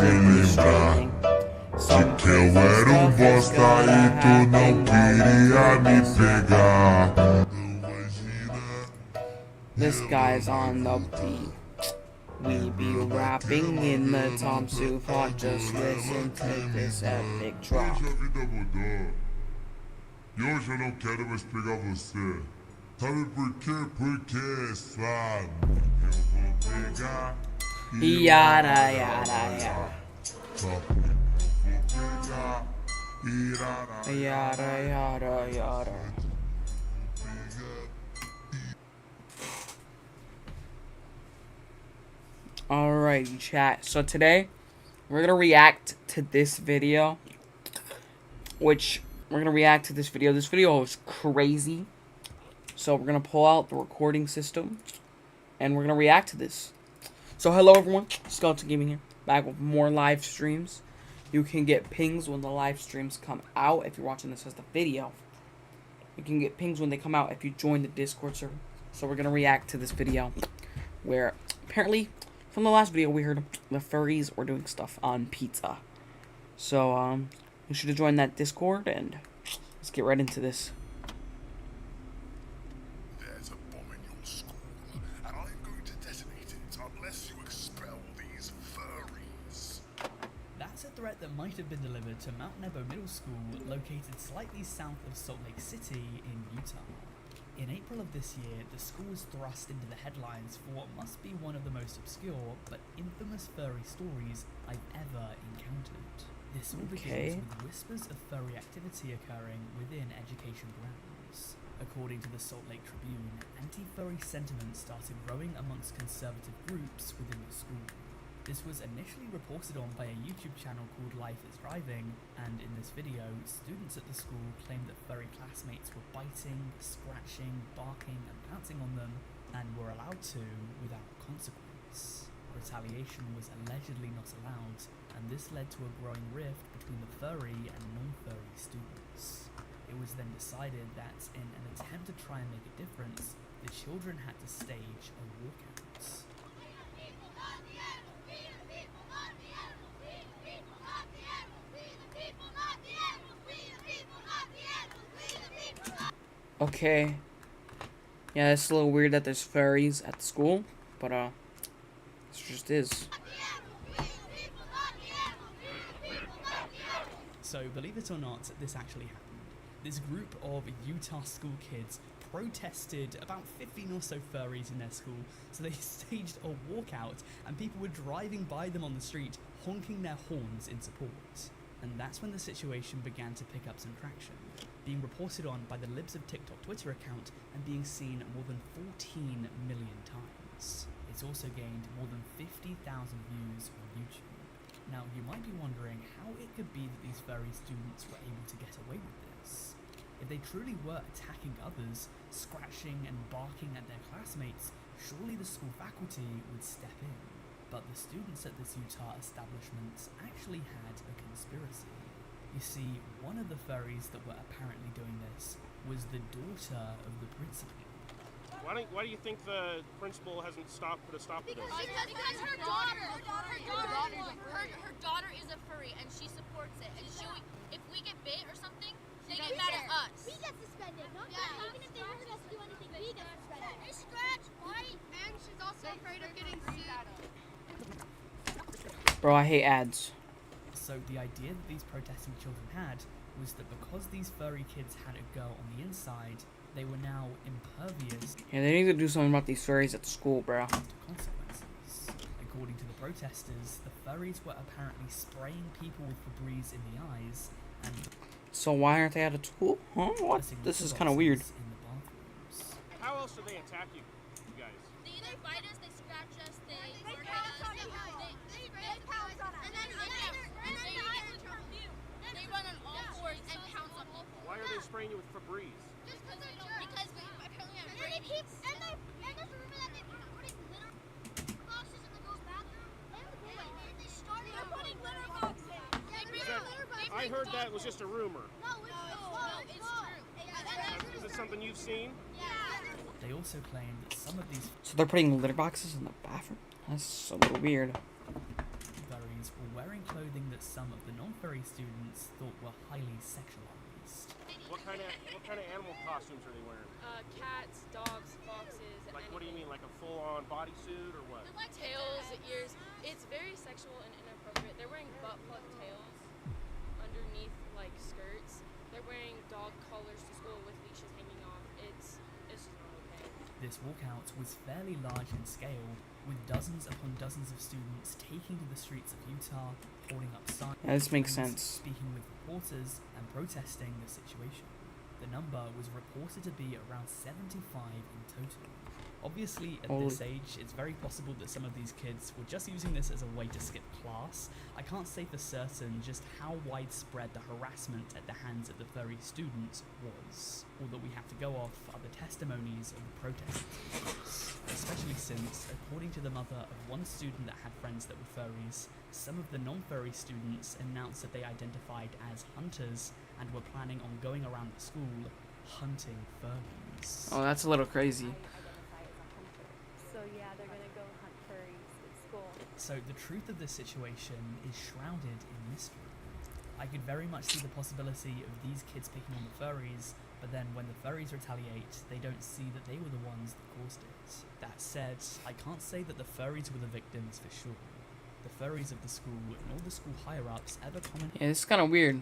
lembrar de que eu era um bosta e tu não queria me pegar. This guy's on the beat. We be rapping in the Tom Soup Hot. Just listen to this epic drop. Hoje a vida mudou. E hoje eu não quero mais pegar você. Sabe por quê? Porque é sua mãe. Eu vou pegar e Yada yada yada. só eu vou pegar e Yada yada yada. Alrighty, chat. So today we're gonna react to this video. This video is crazy. So we're gonna pull out the recording system and we're gonna react to this. So hello everyone, Skeleton Gaming here, back with more live streams. You can get pings when the live streams come out if you're watching this as the video. You can get pings when they come out if you join the Discord server. So we're gonna react to this video where apparently from the last video we heard the furries were doing stuff on pizza. So you should have joined that Discord and let's get right into this. There's a bomb in your school, and I'm going to detonate it unless you expel these furries. That's a threat that might have been delivered to Mount Nebo Middle School, located slightly south of Salt Lake City in Utah. In April of this year, the school was thrust into the headlines for what must be one of the most obscure but infamous furry stories I've ever encountered. This all begins with whispers of furry activity occurring within education grounds. According to the Salt Lake Tribune, anti-furry sentiment started growing amongst conservative groups within the school. This was initially reported on by a YouTube channel called Life is Driving, and in this video, students at the school claimed that furry classmates were biting, scratching, barking, and pouncing on them, and were allowed to without consequence. Retaliation was allegedly not allowed, and this led to a growing rift between the furry and non-furry students. It was then decided that in an attempt to try and make a difference, the children had to stage a walkout. Okay. Yeah, it's a little weird that there's furries at the school, but this just is. So, believe it or not, this actually happened. This group of Utah school kids protested about 15 or so furries in their school, so they staged a walkout, and people were driving by them on the street, honking their horns in support. And that's when the situation began to pick up some traction, being reported on by the Libs of TikTok Twitter account and being seen more than 14 million times. It's also gained more than 50,000 views on YouTube. Now, you might be wondering how it could be that these furry students were able to get away with this. If they truly were attacking others, scratching and barking at their classmates, surely the school faculty would step in. But the students at this Utah establishment actually had a conspiracy. You see, one of the furries that were apparently doing this was the daughter of the principal. Why do you think the principal hasn't put a stop to this? Because her daughter is a furry and she supports it. And if we get bit or something, they get mad at us. We get suspended, not them. Even if they hurt us do anything, we get suspended. They scratch, bite, and she's also afraid of getting sued. Bro, I hate ads. So the idea that these protesting children had was that because these furry kids had a girl on the inside, they were now impervious Yeah, they need to do something about these furries at the school, bro. to consequences. According to the protesters, the furries were apparently spraying people with Febreze in the eyes and So why aren't they at a school? Huh? What? pressing This is litter kind of weird. boxes in the bathrooms. How else do they attack you guys? They either bite us, they scratch us, they pounce on us. They pounce on us. and then they run on all fours and pounce on people. Why are they spraying you with Febreze? Just because we apparently have And they keep, and there's a rumor that they keep putting litter boxes in the girls' bathroom. They started putting litter boxes. I heard that was just a rumor. No, it's true. Is it something you've seen? They also claim that some of these So they're putting litter boxes in the bathroom? That's a little weird. furries furries were wearing clothing that some of the non-furry students thought were highly sexualized. What kind of animal costumes are they wearing? Cats, dogs, foxes, Like, anything. what do you mean, like a full-on bodysuit or what? Tails, ears. It's very sexual and inappropriate. They're wearing butt plug tails underneath like skirts. They're wearing dog collars to school with leashes hanging off. It's just not okay. This walkout was fairly large in scale, with dozens upon dozens of students taking to the streets of Utah, holding up signs, Yeah, this makes sense. speaking with reporters, and protesting the situation. The number was reported to be around 75 in total. Obviously, at Holy- this age, it's very possible that some of these kids were just using this as a way to skip class. I can't say for certain just how widespread the harassment at the hands of the furry students was. All that we have to go off are the testimonies of the protesters, especially since, according to the mother of one student that had friends that were furries, some of the non-furry students announced that they identified as hunters and were planning on going around the school hunting furries. Oh, that's a little crazy. Identify as a hunter. So yeah, they're gonna go hunt furries at school. So the truth of this situation is shrouded in mystery. I could very much see the possibility of these kids picking on the furries, but then when the furries retaliate, they don't see that they were the ones that caused it. That said, I can't say that the furries were the victims for sure. The furries of the school and all the school higher-ups ever commented Yeah, this is kind of weird.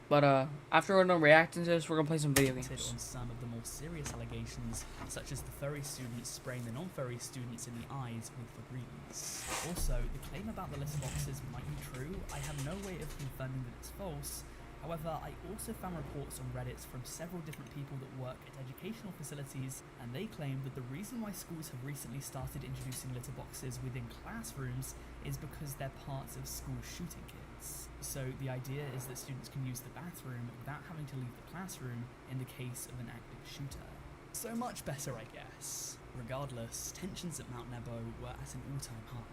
But after we're done reacting to this, we're gonna play some video games. on some of the more serious allegations, such as the furry students spraying the non-furry students in the eyes with Febreze. Also, the claim about the litter boxes might be true. I have no way of confirming that it's false. However, I also found reports on Reddit from several different people that work at educational facilities, and they claim that the reason why schools have recently started introducing litter boxes within classrooms is because they're parts of school shooting kits. So the idea is that students can use the bathroom without having to leave the classroom in the case of an active shooter. So much better, I guess. Regardless, tensions at Mount Nebo were at an all-time high.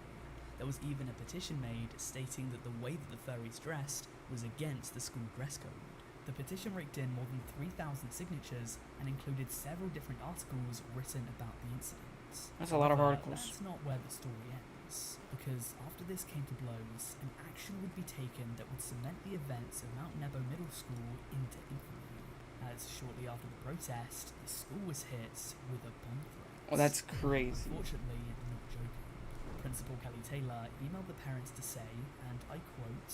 There was even a petition made stating that the way that the furries dressed was against the school dress code. The petition raked in more than 3,000 signatures and included several different articles written about the incident. That's a lot of However, articles. That's not where the story ends, because after this came to blows, an action would be taken that would cement the events of Mount Nebo Middle School into infamy. As shortly after the protest, the school was hit with a bomb threat. Oh, that's crazy. Unfortunately, not joking. Principal Kelly Taylor emailed the parents to say, and I quote,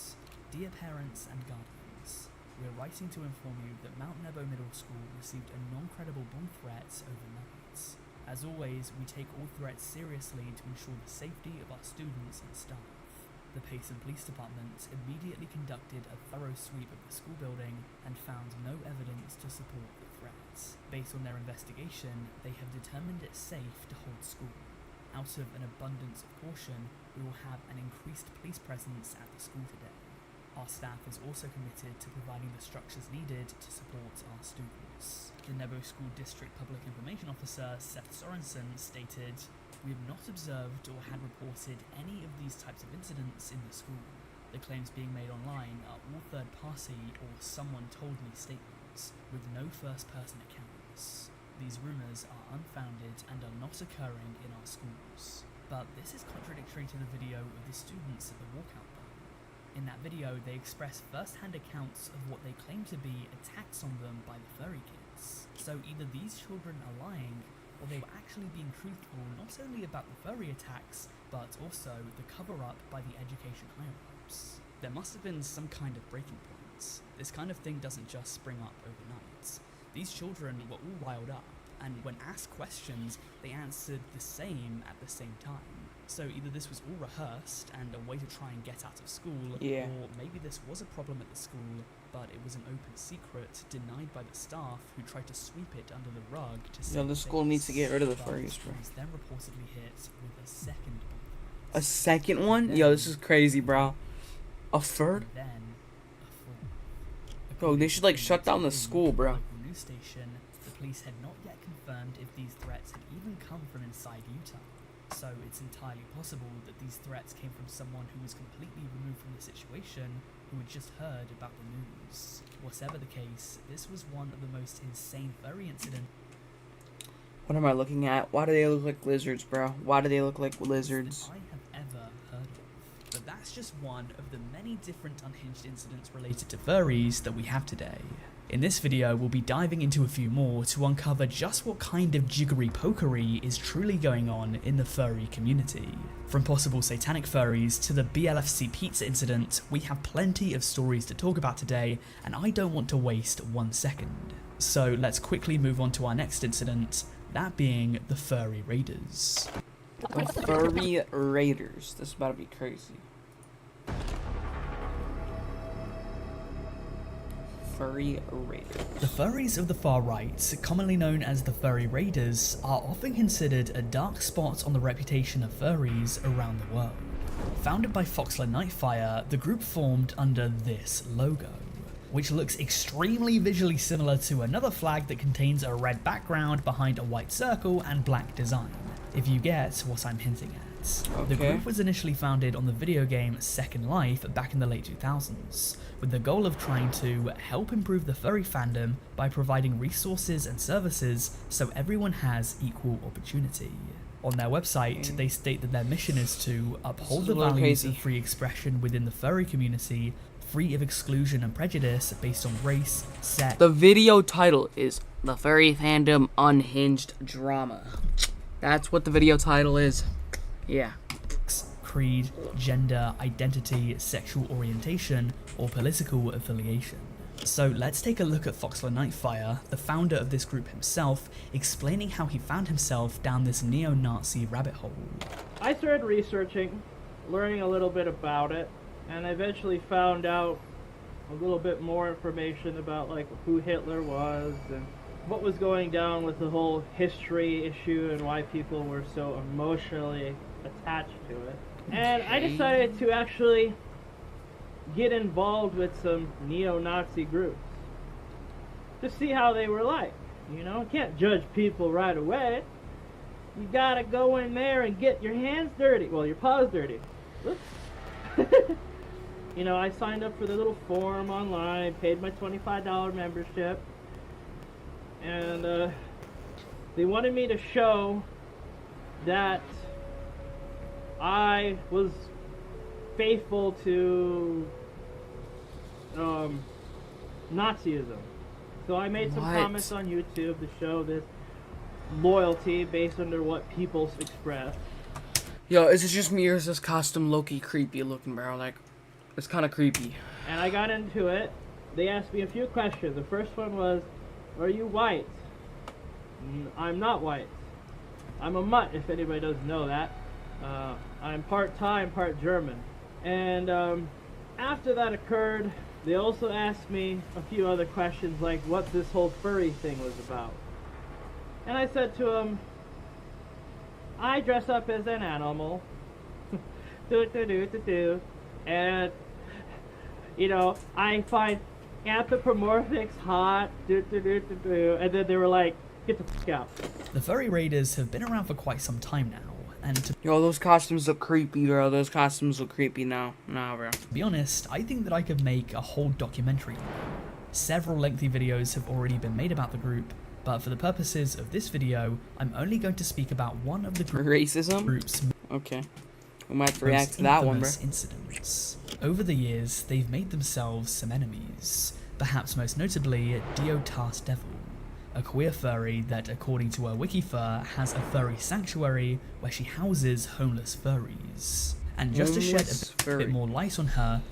"Dear parents and guardians, we're writing to inform you that Mount Nebo Middle School received a non-credible bomb threat overnight. As always, we take all threats seriously to ensure the safety of our students and staff." The Payson Police Department immediately conducted a thorough sweep of the school building and found no evidence to support the threats. Based on their investigation, they have determined it safe to hold school. Out of an abundance of caution, we will have an increased police presence at the school today. Our staff is also committed to providing the structures needed to support our students. The Nebo School District Public Information Officer, Seth Sorensen, stated, "We have not observed or had reported any of these types of incidents in the school. The claims being made online are all third-party or someone told me statements, with no first-person accounts. These rumours are unfounded and are not occurring in our schools." But this is contradictory to the video of the students at the walkout bar. In that video, they express first-hand accounts of what they claim to be attacks on them by the furry kids. So either these children are lying, or they were actually being truthful not only about the furry attacks, but also the cover-up by the education higher-ups. There must have been some kind of breaking point. This kind of thing doesn't just spring up overnight. These children were all riled up, and when asked questions, they answered the same at the same time. So either this was all rehearsed and a way to try and get out of school, Yeah. or maybe this was a problem at the school, but it was an open secret denied by the staff who tried to sweep it under the rug to save the school needs to get rid of the But furries, it bro. was then reportedly hit with a second bomb A threat. second one? Yo, this is crazy, bro. A third? And then a fourth. Bro, they should, like, According shut to down the a school, bro. local news station, the police had not yet confirmed if these threats had even come from inside Utah. So it's entirely possible that these threats came from someone who was completely removed from the situation, who had just heard about the news. Whatever the case, this was one of the most insane furry incidents What am I looking at? Why do they look like lizards, bro? Why do they look like lizards? that I have ever heard of. But that that's just one of the many different unhinged incidents related to furries that we have today. In this video, we'll be diving into a few more to uncover just what kind of jiggery pokery is truly going on in the furry community. From possible satanic furries to the BLFC pizza incident, we have plenty of stories to talk about today, and I don't want to waste 1 second. So let's quickly move on to our next incident, that being the Furry Raiders. The Furry Raiders. This is about to be crazy. Furry Raiders. The furries of the far right, commonly known as the Furry Raiders, are often considered a dark spot on the reputation of furries around the world. Founded by Foxler Nightfire, the group formed under this logo, which looks extremely visually similar to another flag that contains a red background behind a white circle and black design, if you get what I'm hinting at. The group was initially founded on the video game Second Life back in the late 2000s, with the goal of trying to help improve the furry fandom by providing resources and services so everyone has equal opportunity. On their website, they state that their mission is to uphold the values of free expression within the furry community, free of exclusion and prejudice based on race, sex. The video title is The Furry Fandom Unhinged Drama. That's what the video title is. Yeah. Creed, gender, identity, sexual orientation, or political affiliation. So let's take a look at Foxler Nightfire, the founder of this group himself, explaining how he found himself down this neo-Nazi rabbit hole. I started researching, learning a little bit about it, and I eventually found out a little bit more information about like who Hitler was and what was going down with the whole history issue and why people were so emotionally attached to it. And I decided to actually get involved with some neo-Nazi groups to see how they were like. You know, you can't judge people right away. You gotta go in there and get your hands dirty. Well, your paws dirty. Whoops. You know, I signed up for the little forum online, paid my $25 membership, and they wanted me to show that I was faithful to Nazism. So I made some comments on YouTube to show this loyalty based under what people express. Yo, is it just me or is this costume low-key creepy looking, bro? Like, it's kind of creepy. And I got into it. They asked me a few questions. The first one was, are you white? I'm not white. I'm a mutt, if anybody doesn't know that. I'm part Thai, part German. And after that occurred, they also asked me a few other questions, like what this whole furry thing was about. And I said to them, I dress up as an animal. And, you know, I find anthropomorphics hot. And then they were like, get the fuck out. The Furry Raiders have been around for quite some time now. And to Yo, those costumes look creepy, bro. Those costumes look creepy now. Nah, bro. be honest, I think that I could make a whole documentary. Several lengthy videos have already been made about the group, but for the purposes of this video, I'm only going to speak about one of the Racism? group's Okay. We might have to react to that one, bro. incidents. Over the years, they've made themselves some enemies, perhaps most notably Diotas Devil, a queer furry that, according to her Wikifur, has a furry sanctuary where she houses homeless furries. And just to shed a bit more light on her,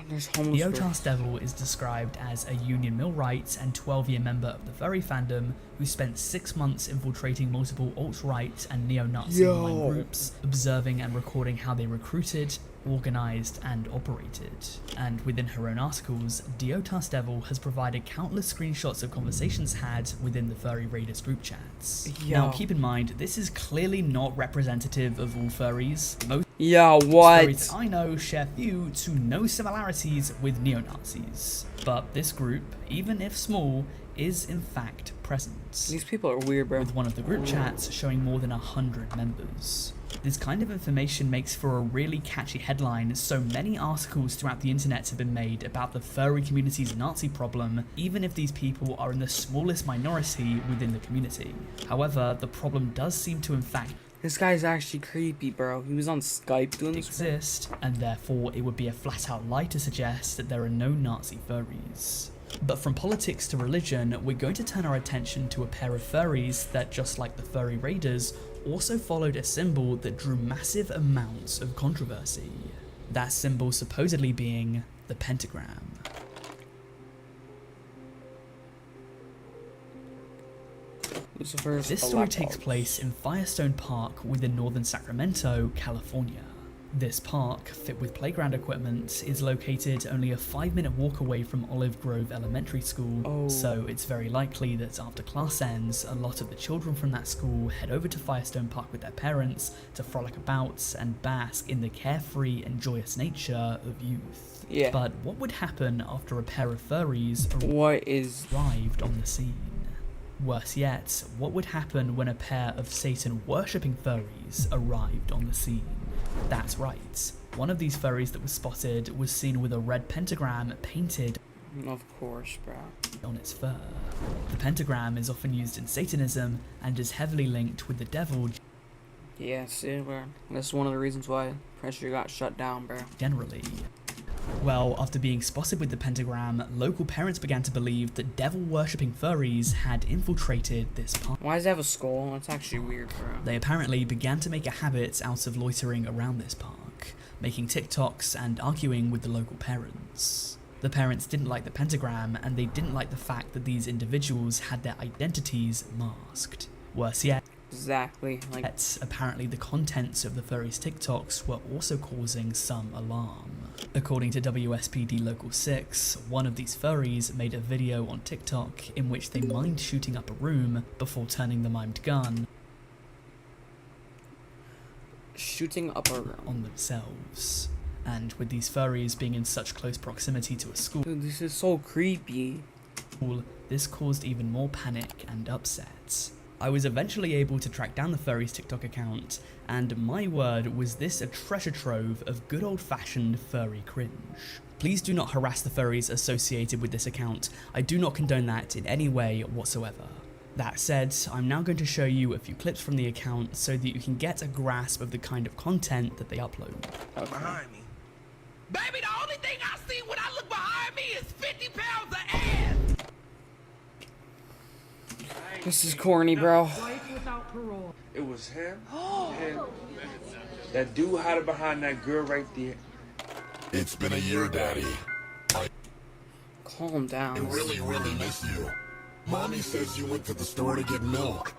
Diotas Devil is described as a Union Millwright and 12-year member of the furry fandom who spent 6 months infiltrating multiple alt-right and neo-Nazi online groups, observing and recording how they recruited, organized, and operated. And within her own articles, Diotas Devil has provided countless screenshots of conversations had within the Furry Raiders group chats. Now keep in mind, this is clearly not representative of all furries. Most furries that I know share few to no similarities with neo-Nazis. But this group, even if small, is in fact present. These people are weird, bro. With one of the group chats showing more than 100 members. This kind of information makes for a really catchy headline, so many articles throughout the internet have been made about the furry community's Nazi problem, even if these people are in the smallest minority within the community. However, the problem does seem to in fact This guy's actually creepy, bro. He was on Skype doing this. exist, and therefore it would be a flat-out lie to suggest that there are no Nazi furries. But from politics to religion, we're going to turn our attention to a pair of furries that, just like the furry raiders, also followed a symbol that drew massive amounts of controversy. That symbol supposedly being the pentagram. Lucifer's This a story lot takes dog. place in Firestone Park within northern Sacramento, California. This park, fit with playground equipment, is located only a 5-minute walk away from Olive Grove Elementary School, Oh. so it's very likely that after class ends, a lot of the children from that school head over to Firestone Park with their parents to frolic about and bask in the carefree and joyous nature of youth. Yeah. But what would happen after a pair of furries What is... arrived on the scene? Worse yet, what would happen when a pair of Satan-worshipping furries arrived on the scene? That's right, one of these furries that was spotted was seen with a red pentagram painted Of course, bro. on its fur. The pentagram is often used in Satanism and is heavily linked with the devil Yeah, see, bro. That's one of the reasons why Pressure got shut down, bro. generally. Well, after being spotted with the pentagram, local parents began to believe that devil-worshipping furries had infiltrated this park. Why does it have a skull? That's actually weird, bro. They apparently began to make a habit out of loitering around this park, making TikToks and arguing with the local parents. The parents didn't like the pentagram, and they didn't like the fact that these individuals had their identities masked. Worse yet, Exactly. Like, apparently the contents of the furries' TikToks were also causing some alarm. According to WSPD Local 6, one of these furries made a video on TikTok in which they mimed shooting up a room before turning the mimed gun shooting up a room. on themselves. And with these furries being in such close proximity to a school, Dude, this is so creepy. this caused even more panic and upset. I was eventually able to track down the furry's TikTok account, and my word, was this a treasure trove of good old-fashioned furry cringe. Please do not harass the furries associated with this account. I do not condone that in any way whatsoever. That said, I'm now going to show you a few clips from the account so that you can get a grasp of the kind of content that they upload. Behind me. Baby, the only thing I see when I look behind me is 50 pounds of ass. This is corny, bro. It was him. And that dude hiding behind that girl right there. It's been a year, Daddy. Calm down. I really miss you. Mommy says you went to the store to get milk.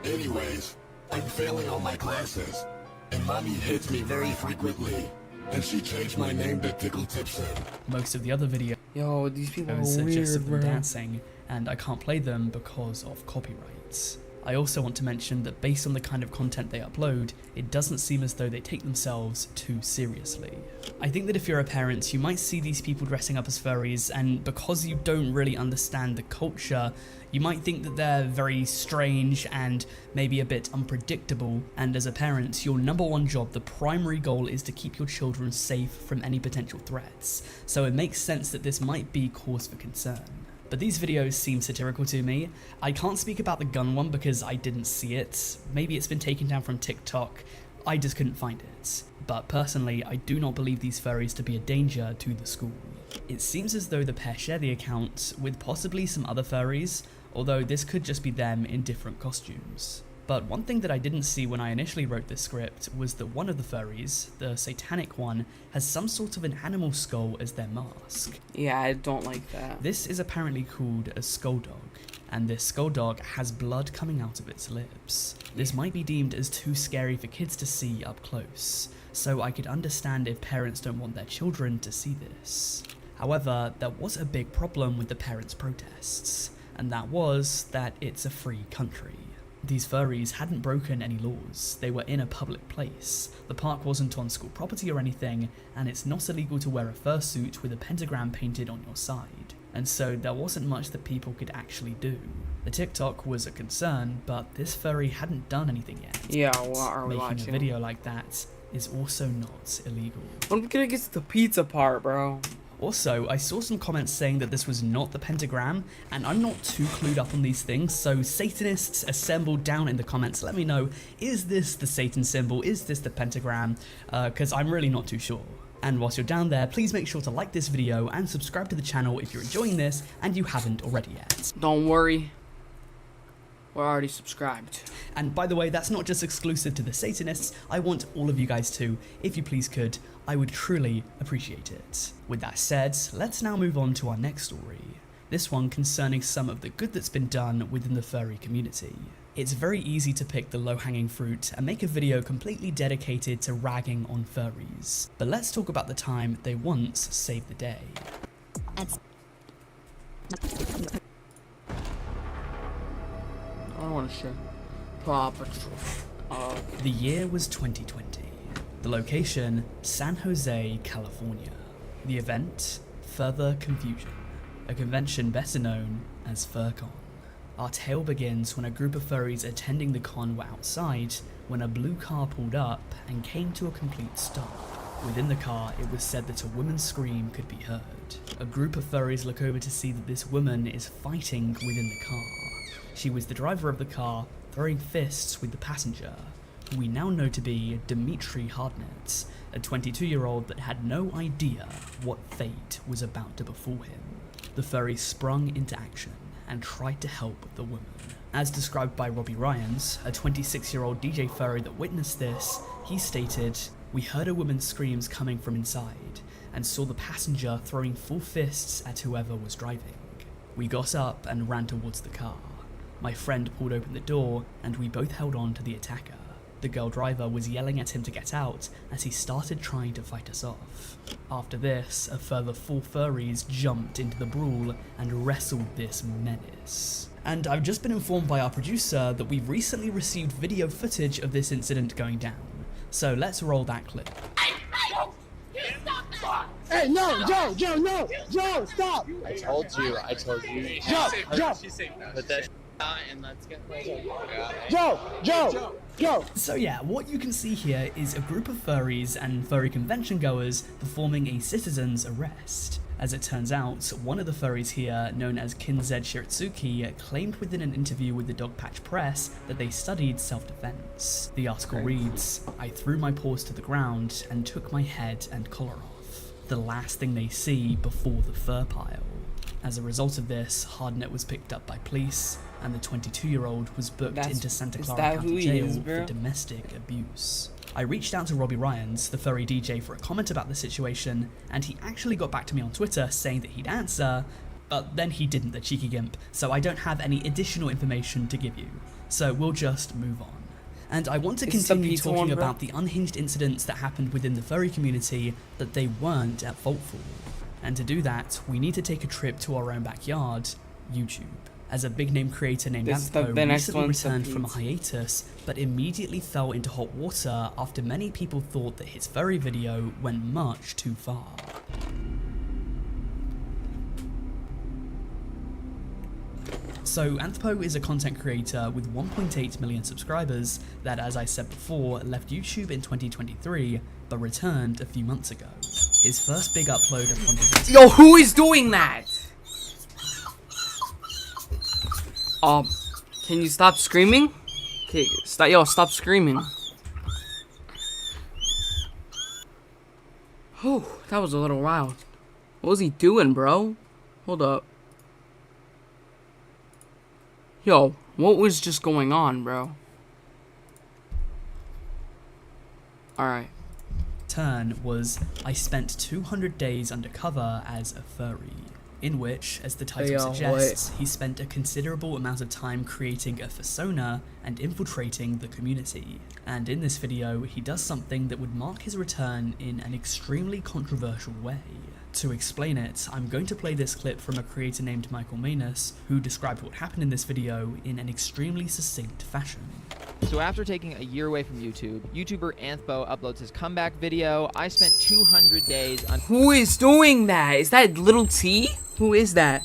Anyways, I'm failing all my classes, and Mommy hits me very frequently. And she changed my name to Tickle Tipson. Most of the other videos Yo, these people are just of weird, them bro. dancing, and I can't play them because of copyrights. I also want to mention that based on the kind of content they upload, it doesn't seem as though they take themselves too seriously. I think that if you're a parent, you might see these people dressing up as furries, and because you don't really understand the culture, you might think that they're very strange and maybe a bit unpredictable, and as a parent, your number one job, the primary goal, is to keep your children safe from any potential threats, so it makes sense that this might be cause for concern. But these videos seem satirical to me. I can't speak about the gun one because I didn't see it. Maybe it's been taken down from TikTok. I just couldn't find it. But personally, I do not believe these furries to be a danger to the school. It seems as though the pair share the account with possibly some other furries, although this could just be them in different costumes. But one thing that I didn't see when I initially wrote this script was that one of the furries, the satanic one, has some sort of an animal skull as their mask. Yeah, I don't like that. This is apparently called a skull dog, and this skull dog has blood coming out of its lips. This might be deemed as too scary for kids to see up close, so I could understand if parents don't want their children to see this. However, there was a big problem with the parents' protests, and that was that it's a free country. These furries hadn't broken any laws, they were in a public place, the park wasn't on school property or anything, and it's not illegal to wear a fursuit with a pentagram painted on your side, and so there wasn't much that people could actually do. The TikTok was a concern, but this furry hadn't done anything yet. Yeah, what are we Making watching? a video like that is also not illegal. When we gonna get to the pizza part, bro? Also, I saw some comments saying that this was not the pentagram, and I'm not too clued up on these things, so Satanists assemble down in the comments, let me know, is this the Satan symbol, is this the pentagram, because I'm really not too sure. And whilst you're down there, please make sure to like this video and subscribe to the channel if you're enjoying this and you haven't already yet. Don't worry, we're already subscribed. And by the way, that's not just exclusive to the Satanists, I want all of you guys to, if you please could, I would truly appreciate it. With that said, let's now move on to our next story. This one concerning some of the good that's been done within the furry community. It's very easy to pick the low-hanging fruit and make a video completely dedicated to ragging on furries. But let's talk about the time they once saved the day. I don't want to share. Paw Patrol. The year was 2020. The location, San Jose, California. The event, Further Confusion, a convention better known as FurCon. Our tale begins when a group of furries attending the con were outside when a blue car pulled up and came to a complete stop. Within the car, it was said that a woman's scream could be heard. A group of furries look over to see that this woman is fighting within the car. She was the driver of the car, throwing fists with the passenger, who we now know to be Dimitri Hardnett, a 22-year-old that had no idea what fate was about to befall him. The furry sprung into action and tried to help the woman. As described by Robbie Ryans, a 26-year-old DJ furry that witnessed this, he stated, "We heard a woman's screams coming from inside and saw the passenger throwing full fists at whoever was driving. We got up and ran towards the car. My friend pulled open the door and we both held on to the attacker. The girl driver was yelling at him to get out as he started trying to fight us off. After this, a further 4 furries jumped into the brawl and wrestled this menace." And I've just been informed by our producer that we've recently received video footage of this incident going down. So let's roll that clip. Hey, no, Joe, no, Joe, stop! I told you. Joe! Put that and let's get Joe! So yeah, what you can see here is a group of furries and furry convention goers performing a citizen's arrest. As it turns out, one of the furries here, known as Kinzed Shiritsuki, claimed within an interview with the Dogpatch Press that they studied self-defense. The article reads, "I threw my paws to the ground and took my head and collar off. The last thing they see before the fur pile." As a result of this, Hardnett was picked up by police, and the 22-year-old was booked into Santa Clara County Jail for domestic abuse. I reached out to Robbie Ryans, the furry DJ, for a comment about the situation, and he actually got back to me on Twitter saying that he'd answer, but then he didn't, the cheeky gimp, so I don't have any additional information to give you. So we'll just move on. And I want to continue talking about the unhinged incidents that happened within the furry community that they weren't at fault for. And to do that, we need to take a trip to our own backyard, YouTube. As a big name creator named Anthpo recently returned from a hiatus, but immediately fell into hot water after many people thought that his furry video went much too far. So Anthpo is a content creator with 1.8 million subscribers that, as I said before, left YouTube in 2023, but returned a few months ago. His first big upload upon his... Yo, who is doing that? Can you stop screaming? Okay, stop screaming. Oh, that was a little wild. What was he doing, bro? Hold up. Yo, what was just going on, bro? Alright. Turn was, I spent 200 days undercover as a furry. In which, as the title suggests, he spent a considerable amount of time creating a persona and infiltrating the community. And in this video, he does something that would mark his return in an extremely controversial way. To explain it, I'm going to play this clip from a creator named Michael Manus, who described what happened in this video in an extremely succinct fashion. So after taking a year away from YouTube, YouTuber Anthpo uploads his comeback video. I spent 200 days on... Who is doing that? Is that Little T? Who is that?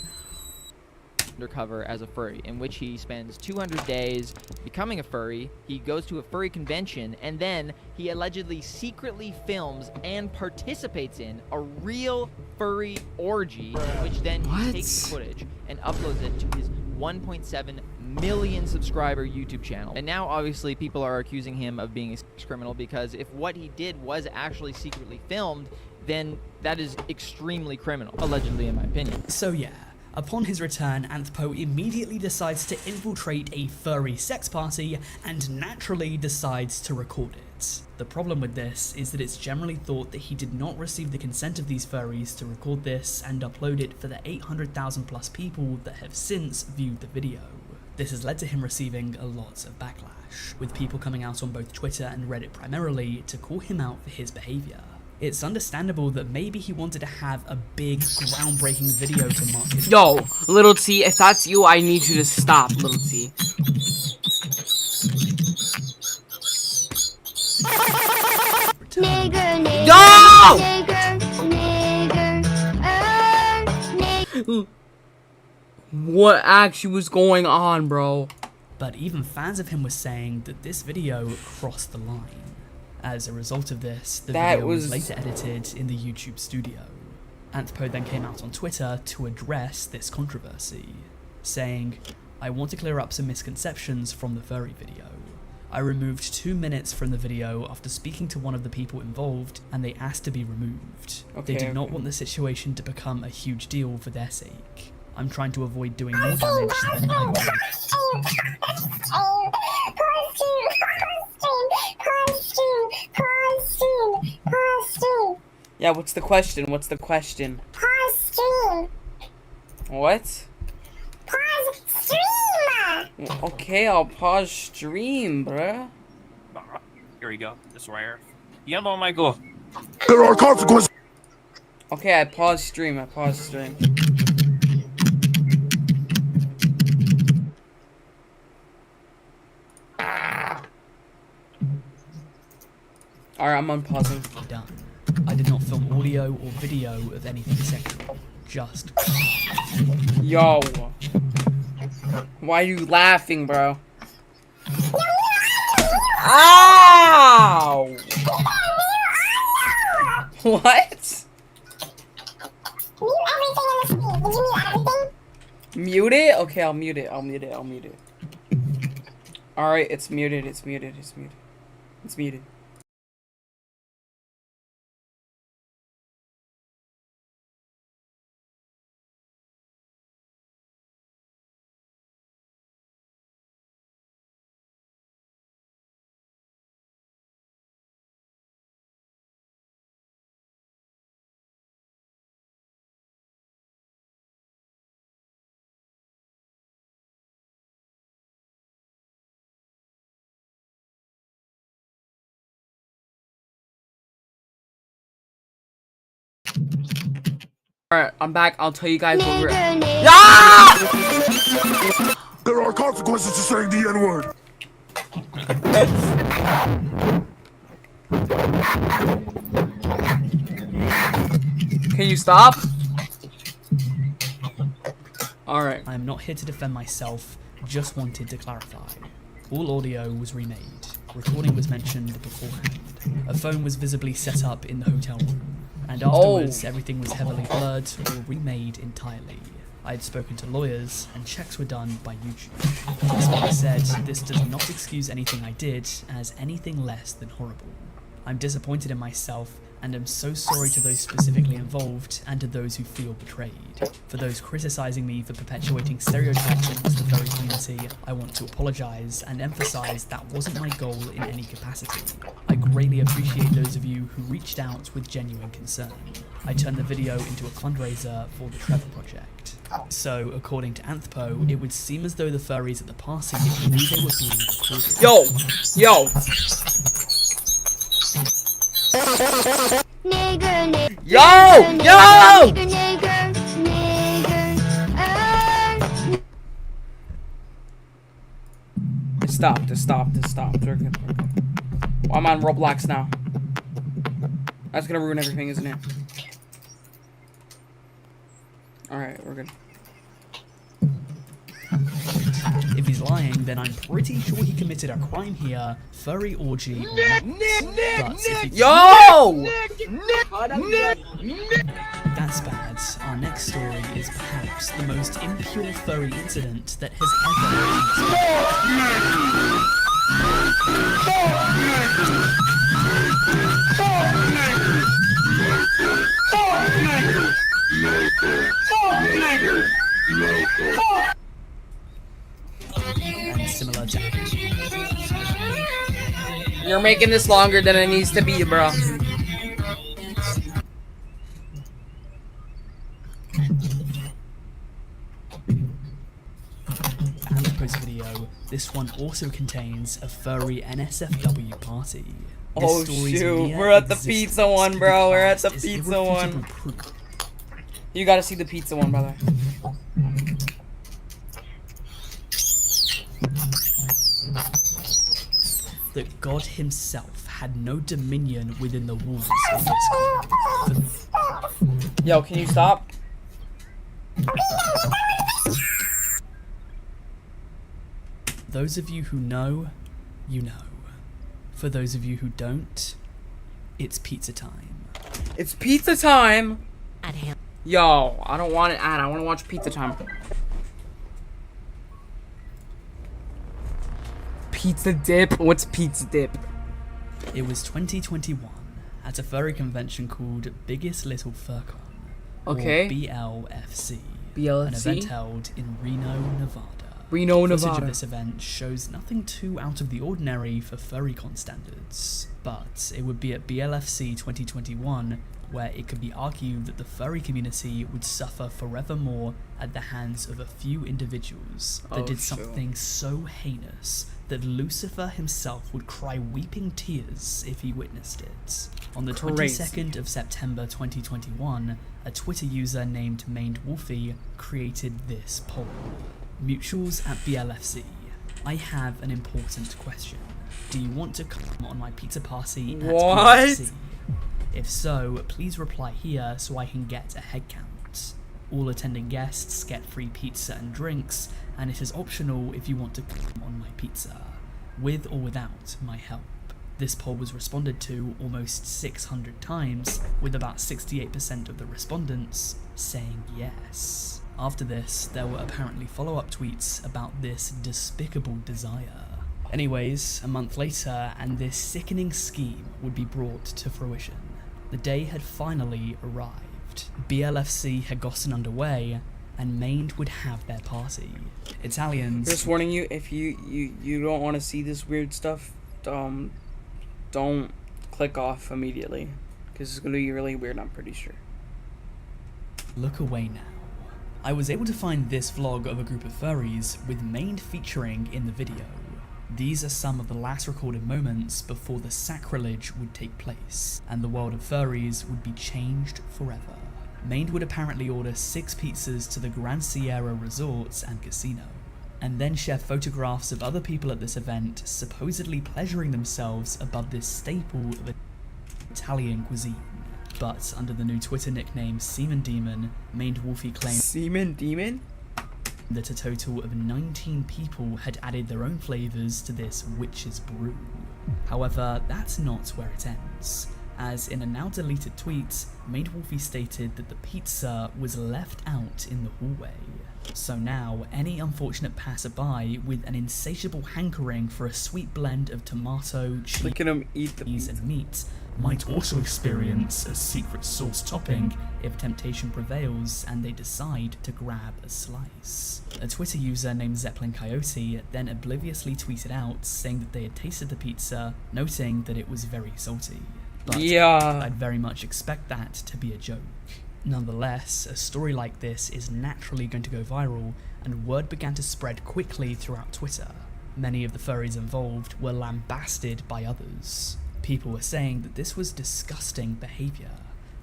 undercover as a furry, in which he spends 200 days becoming a furry. He goes to a furry convention, and then he allegedly secretly films and participates in a real furry orgy, which then he takes footage and uploads it to his 1.7 million subscriber YouTube channel. And now obviously people are accusing him of being a sex criminal, because if what he did was actually secretly filmed, then that is extremely criminal, allegedly, in my opinion. So yeah, upon his return, Anthpo immediately decides to infiltrate a furry sex party and naturally decides to record it. The problem with this is that it's generally thought that he did not receive the consent of these furries to record this and upload it for the 800,000 plus people that have since viewed the video. This has led to him receiving a lot of backlash, with people coming out on both Twitter and Reddit primarily to call him out for his behaviour. It's understandable that maybe he wanted to have a big, groundbreaking video to market. Yo, Little T, if that's you, I need you to stop, Little T. Yo! What actually was going on, bro? But even fans of him were saying that this video crossed the line. As a result of this, the video was later edited in the YouTube studio. Anthpo then came out on Twitter to address this controversy, saying, "I want to clear up some misconceptions from the furry video. I removed 2 minutes from the video after speaking to one of the people involved, and they asked to be removed. They did not want the situation to become a huge deal for their sake. I'm trying to avoid doing more damage than I would." Yeah, what's the question? What's the question? Pause stream. What? Pause stream. Okay, I'll pause stream, bruh. Here we go. This wire. Yellow, Michael. There are consequences. Okay, I paused stream. I paused stream. Alright, I'm unpausing. Done. I did not film audio or video of anything sexual. Just. Yo. Why are you laughing, bro? Ow! What? Mute it? Okay, I'll mute it. I'll mute it. I'll mute it. Alright, it's muted. It's muted. It's muted. It's muted. Alright, I'm back. I'll tell you guys what we're There are consequences to saying the N-word. Can you stop? Alright. I am not here to defend myself, just wanted to clarify. All audio was remade. Recording was mentioned beforehand. A phone was visibly set up in the hotel room. And afterwards, everything was heavily blurred or remade entirely. I had spoken to lawyers, and checks were done by YouTube. As I said, this does not excuse anything I did as anything less than horrible. I'm disappointed in myself, and am so sorry to those specifically involved, and to those who feel betrayed. For those criticizing me for perpetuating stereotypes against the furry community, I want to apologize and emphasize that wasn't my goal in any capacity. I greatly appreciate those of you who reached out with genuine concern. I turned the video into a fundraiser for the Trevor Project. So, according to Anthpo, it would seem as though the furries at the party knew they were being recorded. Yo! Yo! Yo! Yo! Stop. We're good. Well, I'm on Roblox now. That's gonna ruin everything, isn't it? Alright, we're good. If he's lying, then I'm pretty sure he committed a crime here, furry orgy, or Yo! That's bad. Our next story is perhaps the most impure furry incident that has and similar to You're making this longer than it needs to be, bro. and the post video, this one also contains a furry NSFW party. This Oh story's shoot, mere we're at the existence pizza one, bro. We're at the is pizza one. irrefutable proof You gotta see the pizza one, brother. that God himself had no dominion within the walls of this group. Yo, can you stop? Those of you who know, you know. For those of you who don't, it's pizza time. It's pizza time! Yo, I don't want it ad. I want to watch Pizza Time. Pizza dip? What's pizza dip? It was 2021 at a furry convention called Biggest Little FurCon. Okay. Or BLFC. BLFC? An event held in Reno, Nevada. Reno, Footage Nevada. of this event shows nothing too out of the ordinary for furrycon standards, but it would be at BLFC 2021 where it could be argued that the furry community would suffer forevermore at the hands of a few individuals that did something so heinous that Lucifer himself would cry weeping tears if he witnessed it. On the Crazy. 22nd of September 2021, a Twitter user named Maned Wolfie created this poll. Mutuals at BLFC. I have an important question. Do you want to come on my pizza party at What? BLFC? If so, please reply here so I can get a head count. All attending guests get free pizza and drinks, and it is optional if you want to come on my pizza, with or without my help. This poll was responded to almost 600 times, with about 68% of the respondents saying yes. After this, there were apparently follow-up tweets about this despicable desire. Anyways, a month later, and this sickening scheme would be brought to fruition. The day had finally arrived. BLFC had gotten underway, and Maned would have their party. Italians... Just warning you, if you don't want to see this weird stuff, don't click off immediately. Because it's going to be really weird, I'm pretty sure. Look away now. I was able to find this vlog of a group of furries with Maned featuring in the video. These are some of the last recorded moments before the sacrilege would take place, and the world of furries would be changed forever. Maned would apparently order 6 pizzas to the Grand Sierra Resorts and Casino, and then share photographs of other people at this event supposedly pleasuring themselves above this staple of Italian cuisine. But under the new Twitter nickname Semen Demon, Maned Wolfie claimed Semen Demon? that a total of 19 people had added their own flavours to this witch's brew. However, that's not where it ends, as in a now deleted tweet, Maned Wolfie stated that the pizza was left out in the hallway. So now, any unfortunate passerby with an insatiable hankering for a sweet blend of tomato, cheese, and meat might also experience a secret sauce topping if temptation prevails and they decide to grab a slice. A Twitter user named Zeppelin Coyote then obliviously tweeted out saying that they had tasted the pizza, noting that it was very salty. But I'd very much expect that to be a joke. Nonetheless, a story like this is naturally going to go viral, and word began to spread quickly throughout Twitter. Many of the furries involved were lambasted by others. People were saying that this was disgusting behaviour,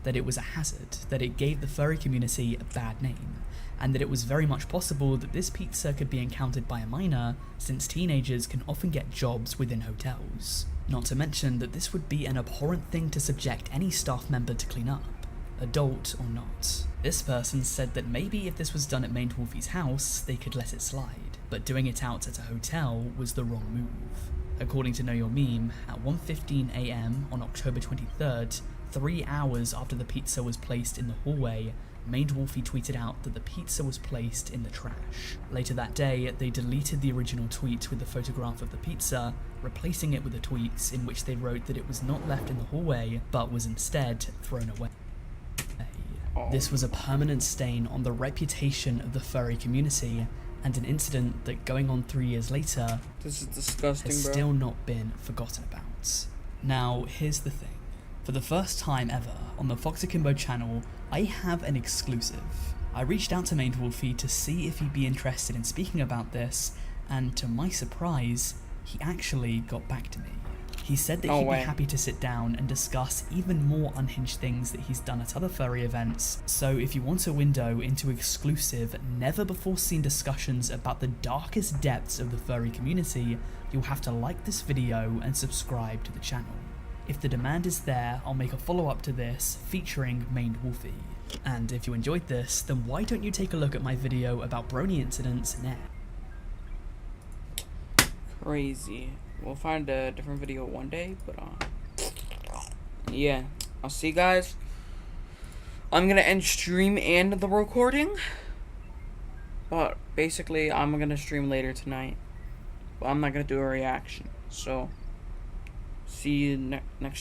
that it was a hazard, that it gave the furry community a bad name, and that it was very much possible that this pizza could be encountered by a minor, since teenagers can often get jobs within hotels. Not to mention that this would be an abhorrent thing to subject any staff member to clean up, adult or not. This person said that maybe if this was done at Maned Wolfie's house, they could let it slide. but doing it out at a hotel was the wrong move. According to Know Your Meme, at 1:15 AM on October 23rd, 3 hours after the pizza was placed in the hallway, Maned Wolfie tweeted out that the pizza was placed in the trash. Later that day, they deleted the original tweet with the photograph of the pizza, replacing it with a tweet in which they wrote that it was not left in the hallway, but was instead thrown away. This was a permanent stain on the reputation of the furry community, and an incident that, going on 3 years later, this is disgusting, has bro. still not been forgotten about. Now, here's the thing. For the first time ever on the Fox Akimbo channel, I have an exclusive. I reached out to Maned Wolfie to see if he'd be interested in speaking about this, and to my surprise, he actually got back to me. He said that he'd be happy to sit down and discuss even more unhinged things that he's done at other furry events, so if you want a window into exclusive, never-before-seen discussions about the darkest depths of the furry community, you'll have to like this video and subscribe to the channel. If the demand is there, I'll make a follow-up to this featuring Maned Wolfie. And if you enjoyed this, then why don't you take a look at my video about Brony incidents next? Crazy. We'll find a different video one day, but yeah. I'll see you guys. I'm gonna end stream and the recording. But basically, I'm gonna stream later tonight. But I'm not gonna do a reaction. So, see you next